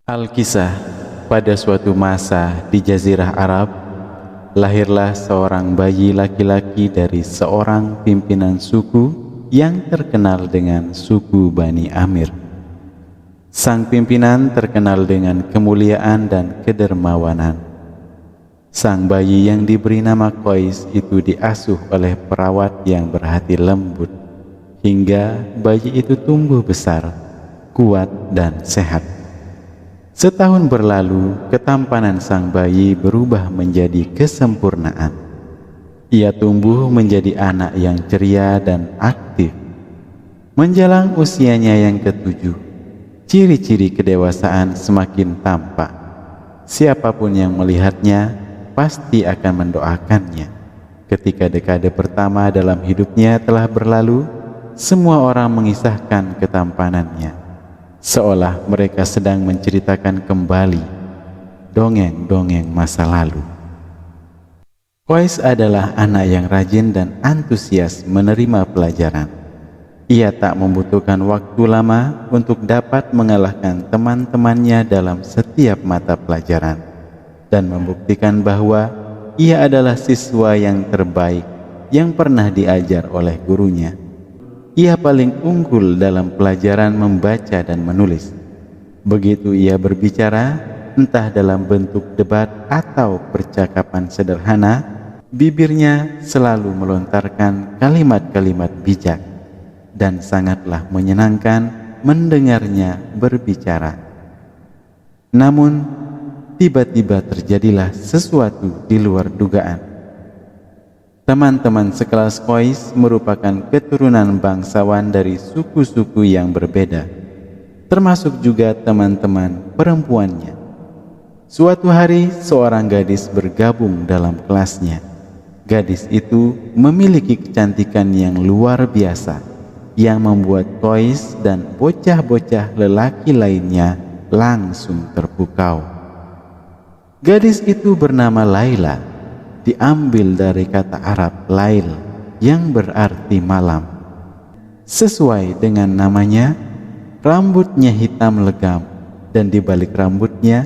Alkisah, pada suatu masa di Jazirah Arab, lahirlah seorang bayi laki-laki dari seorang pimpinan suku yang terkenal dengan suku Bani Amir. Sang pimpinan terkenal dengan kemuliaan dan kedermawanan. Sang bayi yang diberi nama Qais itu diasuh oleh perawat yang berhati lembut, hingga bayi itu tumbuh besar, kuat dan sehat. Setahun berlalu, ketampanan sang bayi berubah menjadi kesempurnaan. Ia tumbuh menjadi anak yang ceria dan aktif. Menjelang usianya yang ke-7, ciri-ciri kedewasaan semakin tampak. Siapapun yang melihatnya pasti akan mendoakannya. Ketika dekade pertama dalam hidupnya telah berlalu, semua orang mengisahkan ketampanannya, seolah mereka sedang menceritakan kembali dongeng-dongeng masa lalu. Qais adalah anak yang rajin dan antusias menerima pelajaran. Ia tak membutuhkan waktu lama untuk dapat mengalahkan teman-temannya dalam setiap mata pelajaran dan membuktikan bahwa ia adalah siswa yang terbaik yang pernah diajar oleh gurunya. Ia paling unggul dalam pelajaran membaca dan menulis. Begitu ia berbicara, entah dalam bentuk debat atau percakapan sederhana, bibirnya selalu melontarkan kalimat-kalimat bijak dan sangatlah menyenangkan mendengarnya berbicara. Namun, tiba-tiba terjadilah sesuatu di luar dugaan. Teman-teman sekelas Qais merupakan keturunan bangsawan dari suku-suku yang berbeda, termasuk juga teman-teman perempuannya. Suatu hari, seorang gadis bergabung dalam kelasnya. Gadis itu memiliki kecantikan yang luar biasa, yang membuat Qais dan bocah-bocah lelaki lainnya langsung terpukau. Gadis itu bernama Laila, diambil dari kata Arab lail yang berarti malam. Sesuai dengan namanya, rambutnya hitam legam dan di balik rambutnya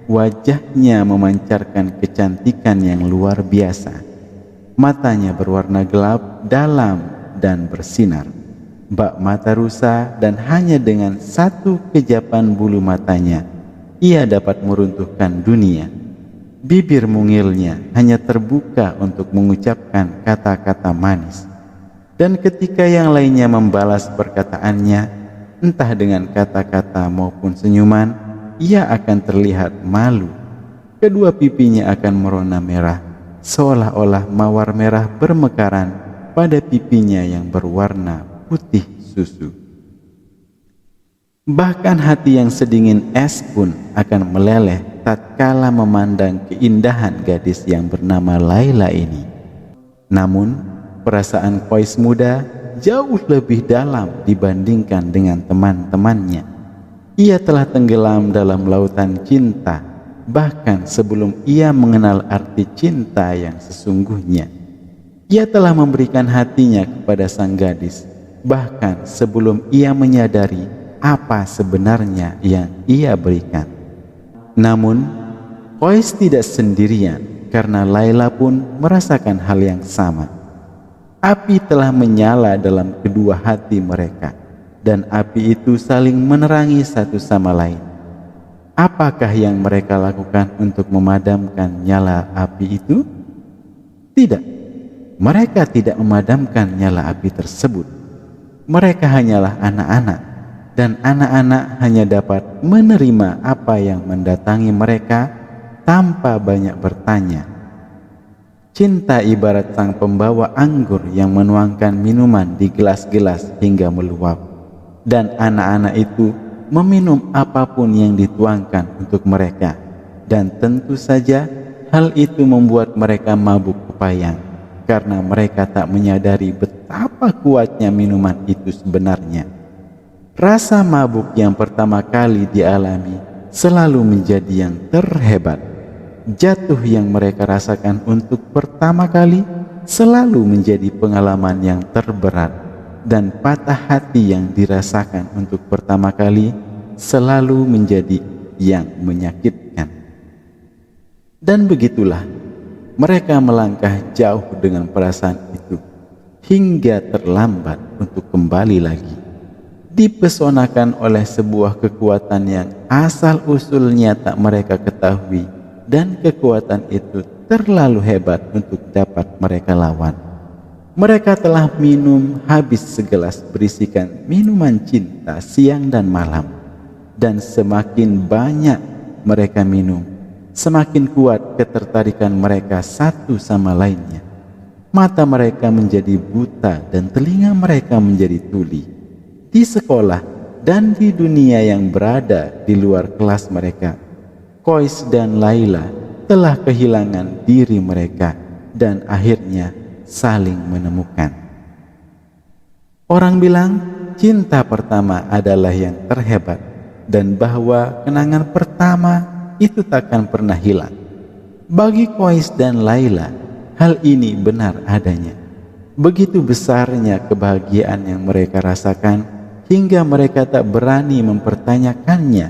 wajahnya memancarkan kecantikan yang luar biasa. Matanya berwarna gelap, dalam dan bersinar, bak mata rusa, dan hanya dengan satu kejapan bulu matanya ia dapat meruntuhkan dunia. Bibir mungilnya hanya terbuka untuk mengucapkan kata-kata manis. Dan ketika yang lainnya membalas perkataannya, entah dengan kata-kata maupun senyuman, ia akan terlihat malu. Kedua pipinya akan merona merah, seolah-olah mawar merah bermekaran pada pipinya yang berwarna putih susu. Bahkan hati yang sedingin es pun akan meleleh tatkala memandang keindahan gadis yang bernama Laila ini. Namun, perasaan Qais muda jauh lebih dalam dibandingkan dengan teman-temannya. Ia telah tenggelam dalam lautan cinta, bahkan sebelum ia mengenal arti cinta yang sesungguhnya. Ia telah memberikan hatinya kepada sang gadis, bahkan sebelum ia menyadari apa sebenarnya yang ia berikan. Namun, Qais tidak sendirian karena Laila pun merasakan hal yang sama. Api telah menyala dalam kedua hati mereka, dan api itu saling menerangi satu sama lain. Apakah yang mereka lakukan untuk memadamkan nyala api itu? Tidak, mereka tidak memadamkan nyala api tersebut. Mereka hanyalah anak-anak, dan anak-anak hanya dapat menerima apa yang mendatangi mereka tanpa banyak bertanya. Cinta ibarat sang pembawa anggur yang menuangkan minuman di gelas-gelas hingga meluap, dan anak-anak itu meminum apapun yang dituangkan untuk mereka, dan tentu saja hal itu membuat mereka mabuk kepayang karena mereka tak menyadari betapa kuatnya minuman itu sebenarnya. Rasa mabuk yang pertama kali dialami selalu menjadi yang terhebat. Jatuh yang mereka rasakan untuk pertama kali selalu menjadi pengalaman yang terberat. Dan patah hati yang dirasakan untuk pertama kali selalu menjadi yang menyakitkan. Dan begitulah mereka melangkah jauh dengan perasaan itu hingga terlambat untuk kembali lagi, dipesonakan oleh sebuah kekuatan yang asal-usulnya tak mereka ketahui, dan kekuatan itu terlalu hebat untuk dapat mereka lawan. Mereka telah minum habis segelas berisikan minuman cinta siang dan malam, dan semakin banyak mereka minum, semakin kuat ketertarikan mereka satu sama lainnya. Mata mereka menjadi buta dan telinga mereka menjadi tuli. Di sekolah dan di dunia yang berada di luar kelas mereka, Kois dan Laila telah kehilangan diri mereka dan akhirnya saling menemukan. Orang bilang cinta pertama adalah yang terhebat, dan bahwa kenangan pertama itu takkan pernah hilang. Bagi Kois dan Laila, hal ini benar adanya. Begitu besarnya kebahagiaan yang mereka rasakan hingga mereka tak berani mempertanyakannya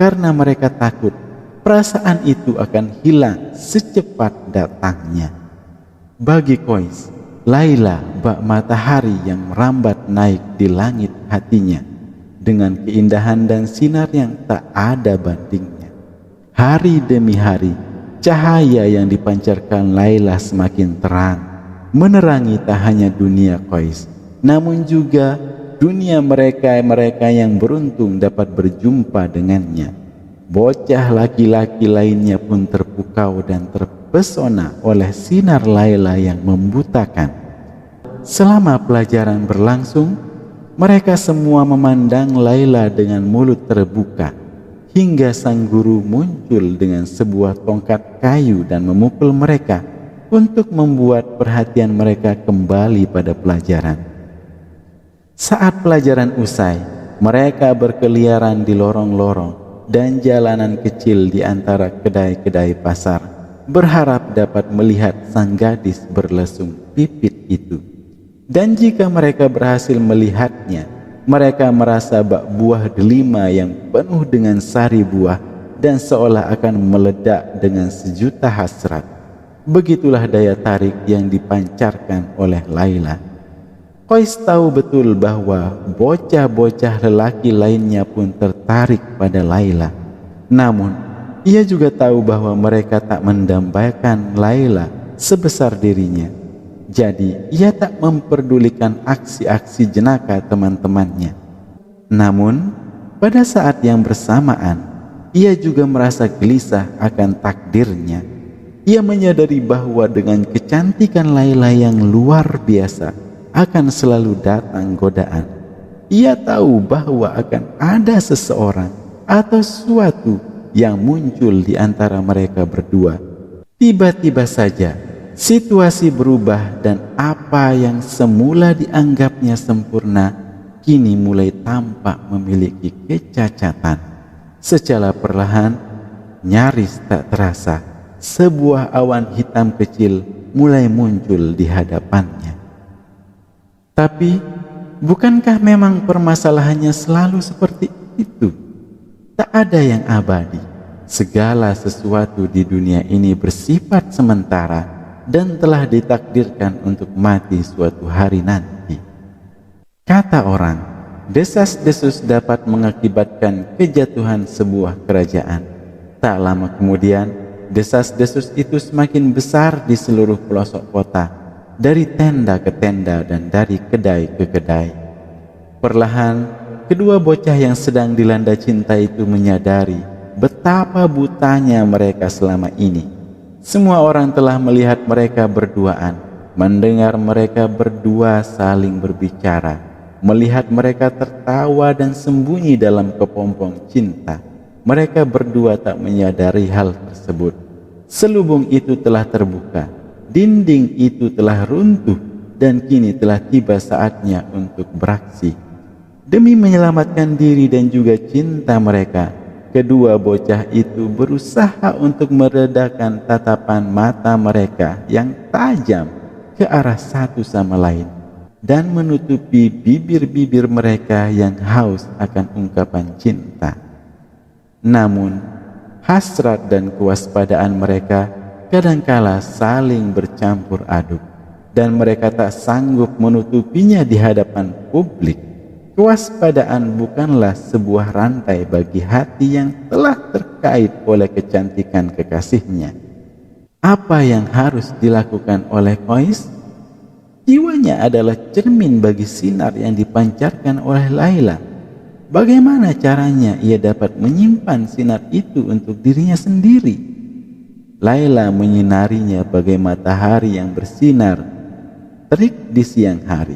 karena mereka takut perasaan itu akan hilang secepat datangnya. Bagi Kois, Laila bak matahari yang merambat naik di langit hatinya dengan keindahan dan sinar yang tak ada bandingnya. Hari demi hari, cahaya yang dipancarkan Laila semakin terang, menerangi tak hanya dunia Kois, namun juga dunia mereka yang beruntung dapat berjumpa dengannya. Bocah laki-laki lainnya pun terpukau dan terpesona oleh sinar Laila yang membutakan. Selama pelajaran berlangsung, mereka semua memandang Laila dengan mulut terbuka, hingga sang guru muncul dengan sebuah tongkat kayu dan memukul mereka untuk membuat perhatian mereka kembali pada pelajaran. Saat pelajaran usai, mereka berkeliaran di lorong-lorong dan jalanan kecil di antara kedai-kedai pasar, berharap dapat melihat sang gadis berlesung pipit itu. Dan jika mereka berhasil melihatnya, mereka merasa bak buah delima yang penuh dengan sari buah dan seolah akan meledak dengan sejuta hasrat. Begitulah daya tarik yang dipancarkan oleh Laila. Kois tahu betul bahwa bocah-bocah lelaki lainnya pun tertarik pada Laila. Namun, ia juga tahu bahwa mereka tak mendambakan Laila sebesar dirinya. Jadi, ia tak memperdulikan aksi-aksi jenaka teman-temannya. Namun, pada saat yang bersamaan, ia juga merasa gelisah akan takdirnya. Ia menyadari bahwa dengan kecantikan Laila yang luar biasa, akan selalu datang godaan. Ia tahu bahwa akan ada seseorang atau sesuatu yang muncul di antara mereka berdua. Tiba-tiba saja situasi berubah dan apa yang semula dianggapnya sempurna kini mulai tampak memiliki kecacatan. Secara perlahan, nyaris tak terasa, sebuah awan hitam kecil mulai muncul di hadapannya. Tapi, bukankah memang permasalahannya selalu seperti itu? Tak ada yang abadi. Segala sesuatu di dunia ini bersifat sementara dan telah ditakdirkan untuk mati suatu hari nanti. Kata orang, desas-desus dapat mengakibatkan kejatuhan sebuah kerajaan. Tak lama kemudian, desas-desus itu semakin besar di seluruh pelosok kota, dari tenda ke tenda dan dari kedai ke kedai. Perlahan, kedua bocah yang sedang dilanda cinta itu menyadari betapa butanya mereka selama ini. Semua orang telah melihat mereka berduaan, mendengar mereka berdua saling berbicara, melihat mereka tertawa dan sembunyi dalam kepompong cinta. Mereka berdua tak menyadari hal tersebut. Selubung itu telah terbuka, dinding itu telah runtuh, dan kini telah tiba saatnya untuk beraksi. Demi menyelamatkan diri dan juga cinta mereka, kedua bocah itu berusaha untuk meredakan tatapan mata mereka yang tajam ke arah satu sama lain dan menutupi bibir-bibir mereka yang haus akan ungkapan cinta. Namun, hasrat dan kewaspadaan mereka kadangkala saling bercampur aduk, dan mereka tak sanggup menutupinya di hadapan publik. Kewaspadaan bukanlah sebuah rantai bagi hati yang telah terkait oleh kecantikan kekasihnya. Apa yang harus dilakukan oleh Qais? Jiwanya adalah cermin bagi sinar yang dipancarkan oleh Laila. Bagaimana caranya ia dapat menyimpan sinar itu untuk dirinya sendiri? Laila menyinarinya bagai matahari yang bersinar terik di siang hari.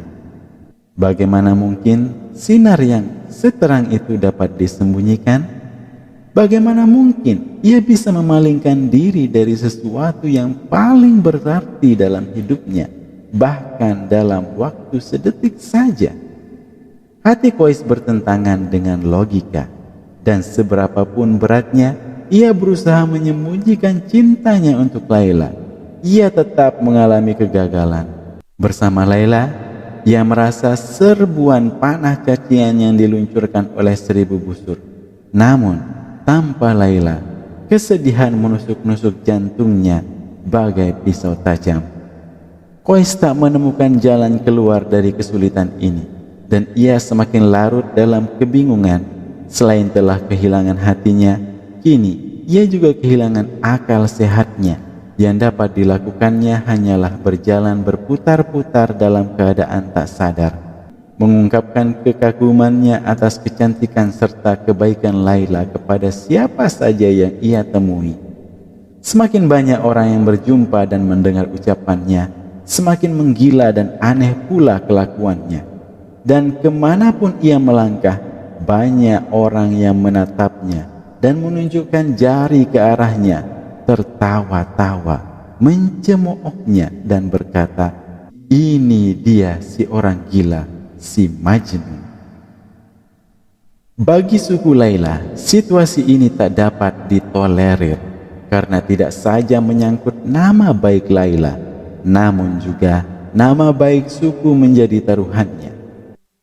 Bagaimana mungkin sinar yang seterang itu dapat disembunyikan? Bagaimana mungkin ia bisa memalingkan diri dari sesuatu yang paling berarti dalam hidupnya, bahkan dalam waktu sedetik saja? Hati Qais bertentangan dengan logika, dan seberapapun beratnya, ia berusaha menyembunyikan cintanya untuk Laila. Ia tetap mengalami kegagalan. Bersama Laila, ia merasa serbuan panah cacian yang diluncurkan oleh 1000 busur. Namun, tanpa Laila, kesedihan menusuk-nusuk jantungnya bagai pisau tajam. Qais tak menemukan jalan keluar dari kesulitan ini, dan ia semakin larut dalam kebingungan. Selain telah kehilangan hatinya, kini ia juga kehilangan akal sehatnya. Yang dapat dilakukannya hanyalah berjalan berputar-putar dalam keadaan tak sadar, mengungkapkan kekagumannya atas kecantikan serta kebaikan Laila kepada siapa saja yang ia temui. Semakin banyak orang yang berjumpa dan mendengar ucapannya, semakin menggila dan aneh pula kelakuannya. Dan kemanapun ia melangkah, banyak orang yang menatapnya dan menunjukkan jari ke arahnya, tertawa-tawa, mencemoohnya dan berkata, "Ini dia si orang gila, si Majnun." Bagi suku Laila, situasi ini tak dapat ditolerir karena tidak saja menyangkut nama baik Laila, namun juga nama baik suku menjadi taruhannya.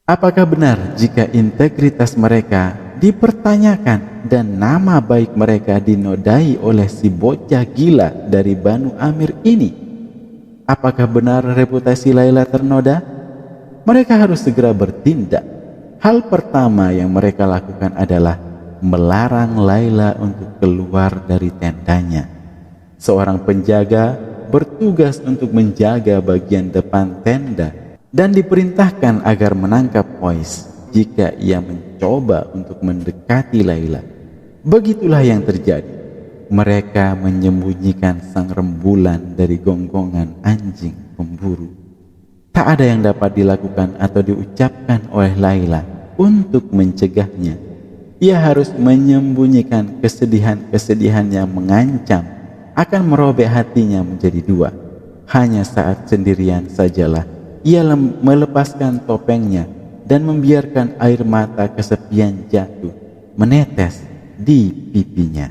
Apakah benar jika integritas mereka dipertanyakan dan nama baik mereka dinodai oleh si bocah gila dari Banu Amir ini? Apakah benar reputasi Laila ternoda? Mereka harus segera bertindak. Hal pertama yang mereka lakukan adalah melarang Laila untuk keluar dari tendanya. Seorang penjaga bertugas untuk menjaga bagian depan tenda dan diperintahkan agar menangkap Qais jika ia mencoba untuk mendekati Laila. Begitulah yang terjadi. Mereka menyembunyikan sang rembulan dari gonggongan anjing pemburu. Tak ada yang dapat dilakukan atau diucapkan oleh Laila untuk mencegahnya. Ia harus menyembunyikan kesedihan-kesedihan yang mengancam akan merobek hatinya menjadi dua. Hanya saat sendirian sajalah ia melepaskan topengnya dan membiarkan air mata kesepian jatuh menetes di pipinya.